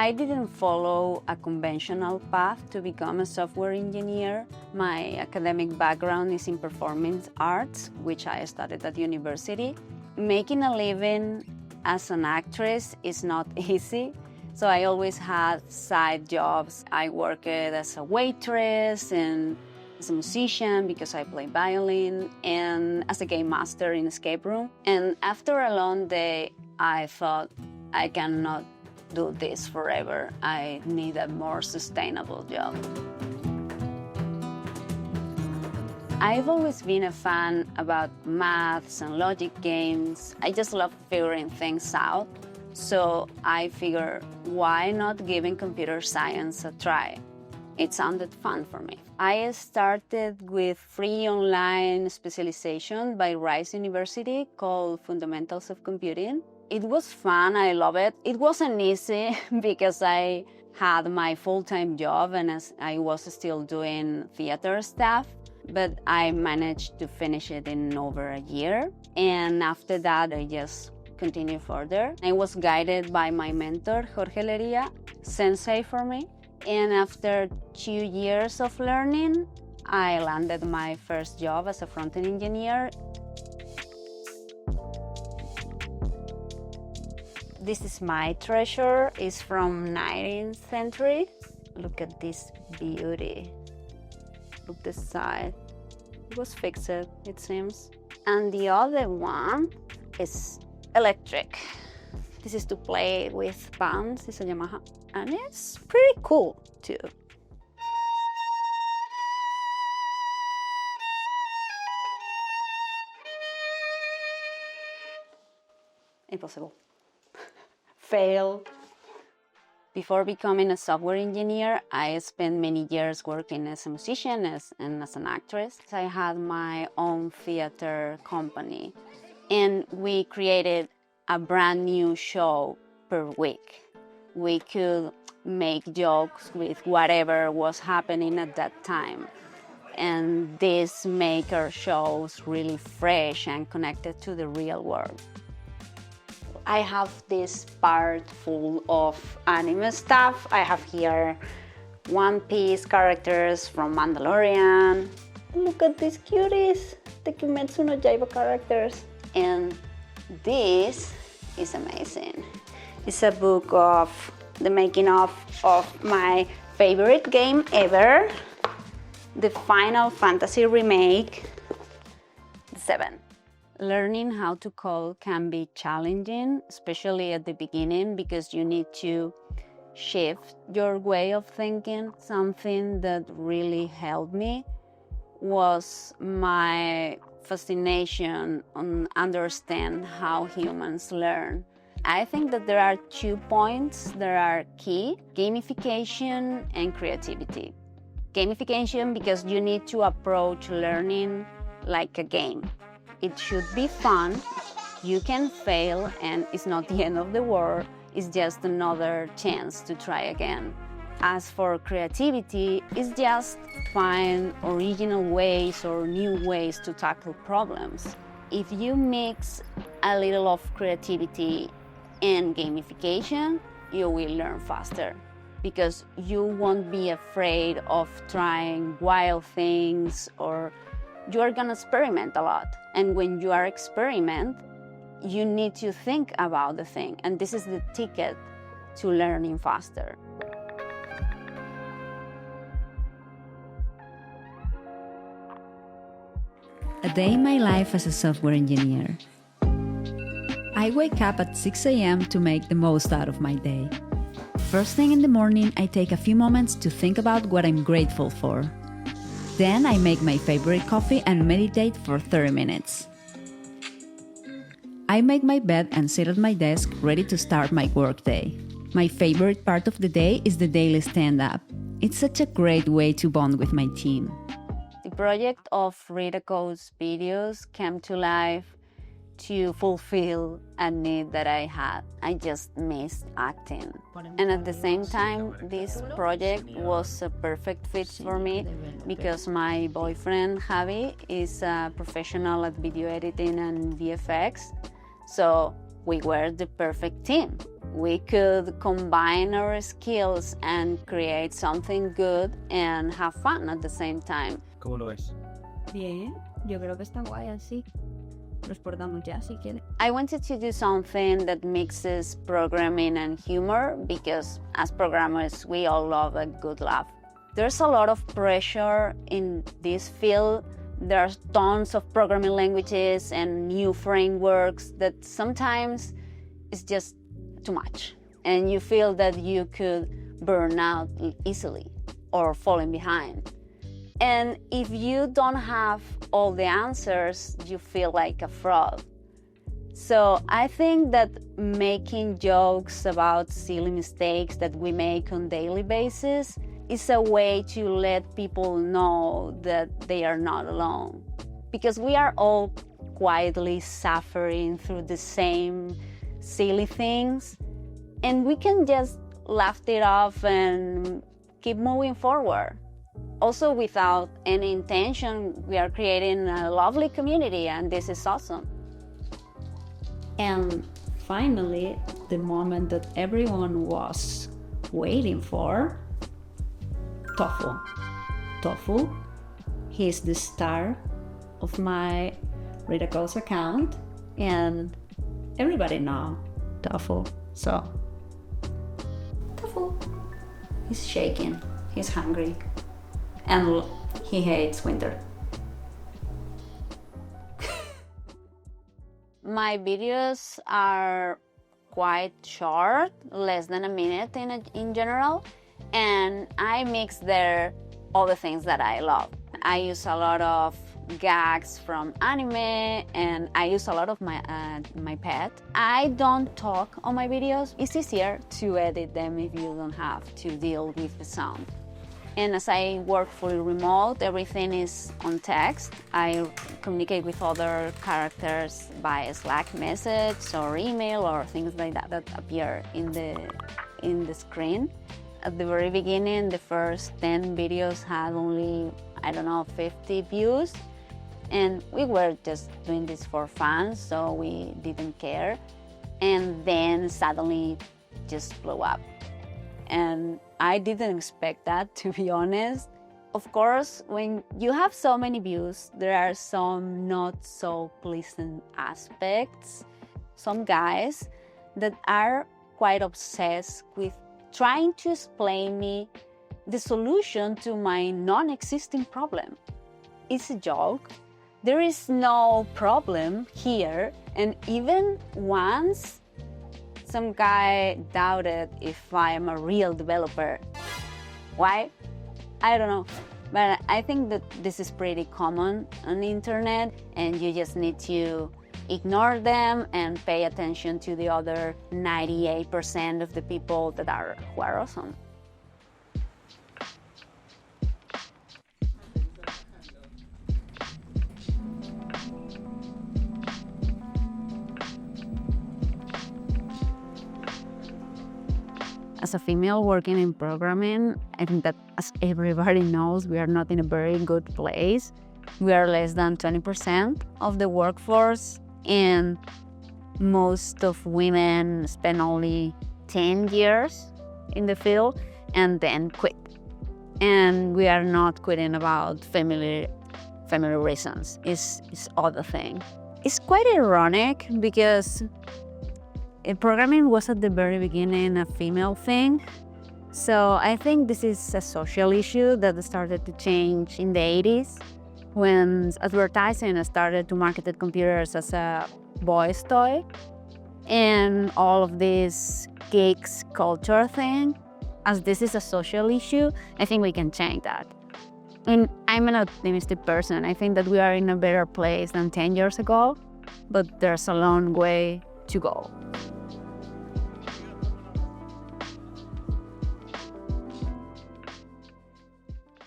I didn't follow a conventional path to become a software engineer. My academic background is in performance arts, which I studied at university. Making a living as an actress is not easy, so I always had side jobs. I worked as a waitress and as a musician because I play violin, and as a game master in escape room. And after a long day, I thought, I cannot do this forever. I need a more sustainable job. I've always been a fan about maths and logic games. I just love figuring things out. So I figured, why not giving computer science a try? It sounded fun for me. I started with free online specialization by Rice University called Fundamentals of Computing. It was fun, I love it. It wasn't easy because I had my full-time job and I was still doing theater stuff, but I managed to finish it in over a year. And after that, I just continued further. I was guided by my mentor, Jorge Leria, sensei for me. And after 2 years of learning, I landed my first job as a front-end engineer. This is my treasure. It's from 19th century. Look at this beauty. Look the side. It was fixed, it seems. And the other one is electric. This is to play with bands. It's a Yamaha. And it's pretty cool too. Impossible. Fail. Before becoming a software engineer, I spent many years working as a musician and as an actress. I had my own theater company, and we created a brand new show per week. We could make jokes with whatever was happening at that time. And this made our shows really fresh and connected to the real world. I have this part full of anime stuff. I have here One Piece characters from Mandalorian. Look at these cuties, the Kimetsu no Yaiba characters. And this is amazing. It's a book of the making of my favorite game ever, the Final Fantasy remake, 7. Learning how to code can be challenging, especially at the beginning, because you need to shift your way of thinking. Something that really helped me was my fascination on understand how humans learn. I think that there are 2 points that are key: gamification and creativity. Gamification because you need to approach learning like a game. It should be fun, you can fail, and it's not the end of the world, it's just another chance to try again. As for creativity, it's just find original ways or new ways to tackle problems. If you mix a little of creativity and gamification, you will learn faster because you won't be afraid of trying wild things, or you are gonna experiment a lot. And when you are experiment, you need to think about the thing. And this is the ticket to learning faster. A day in my life as a software engineer. I wake up at 6 a.m. to make the most out of my day. First thing in the morning, I take a few moments to think about what I'm grateful for. Then I make my favorite coffee and meditate for 30 minutes. I make my bed and sit at my desk ready to start my workday. My favorite part of the day is the daily stand-up. It's such a great way to bond with my team. The project of Rita Codes videos came to life to fulfill a need that I had. I just missed acting. And at the same time, this project was a perfect fit for me because my boyfriend, Javi, is a professional at video editing and VFX. So we were the perfect team. we could combine our skills and create something good and have fun at the same time. ¿Cómo lo ves? Bien, yo creo que está guay así. Los portamos ya si quieren. I wanted to do something that mixes programming and humor because as programmers, we all love a good laugh. There's a lot of pressure in this field. There's tons of programming languages and new frameworks that sometimes it's just too much. And you feel that you could burn out easily or falling behind. And if you don't have all the answers, you feel like a fraud. So I think that making jokes about silly mistakes that we make on a daily basis is a way to let people know that they are not alone. Because we are all quietly suffering through the same silly things, and we can just laugh it off and keep moving forward. Also, without any intention, we are creating a lovely community, and this is awesome. And finally, the moment that everyone was waiting for, Tofu. Tofu, he's the star of my Rita Codes account, and everybody know Tofu. So, Tofu, he's shaking, he's hungry, and he hates winter. My videos are quite short, less than a minute in general, and I mix there all the things that I love. I use a lot of gags from anime, and I use a lot of my pet. I don't talk on my videos. It's easier to edit them if you don't have to deal with the sound. And as I work fully remote, everything is on text. I communicate with other characters by Slack message or email or things like that that appear in the screen. At the very beginning, the first 10 videos had only, 50 views. And we were just doing this for fun, so we didn't care. And then suddenly just blew up. And I didn't expect that, to be honest. Of course, when you have so many views, there are some not so pleasant aspects. Some guys that are quite obsessed with trying to explain me the solution to my non-existing problem. It's a joke. There is no problem here. And even once, some guy doubted if I am a real developer. Why? I don't know. But I think that this is pretty common on the internet, and you just need to ignore them and pay attention to the other 98% of the people who are awesome. As a female working in programming, I think that, as everybody knows, we are not in a very good place. We are less than 20% of the workforce, and most of women spend only 10 years in the field and then quit. And we are not quitting about family reasons. It's other thing. It's quite ironic because programming was at the very beginning a female thing. So I think this is a social issue that started to change in the 80s when advertising started to market computers as a boy's toy. And all of this geeks culture thing, as this is a social issue, I think we can change that. And I'm an optimistic person. I think that we are in a better place than 10 years ago, but there's a long way to go.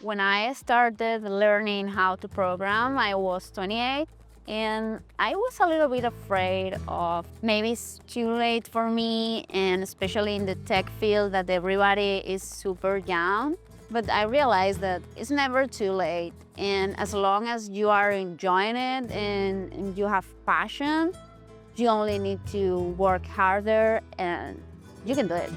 When I started learning how to program, I was 28, and I was a little bit afraid of maybe it's too late for me, and especially in the tech field that everybody is super young. But I realized that it's never too late, and as long as you are enjoying it and you have passion, you only need to work harder and You can do it.